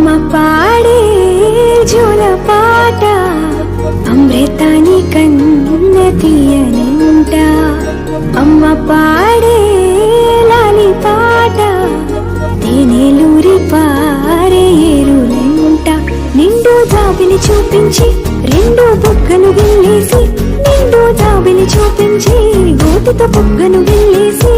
అమ్మ పాడే జోల పాట అమృతాని కన్న తీయనింట. అమ్మ పాడే లాలి పాట తేనెలూరి పారే ఏరులంట. నిండు జాబిలి చూపించి రెండు బుగ్గను గిల్లేసి, నిండు జాబిలి చూపించి గోటితో బుగ్గను గిల్లేసి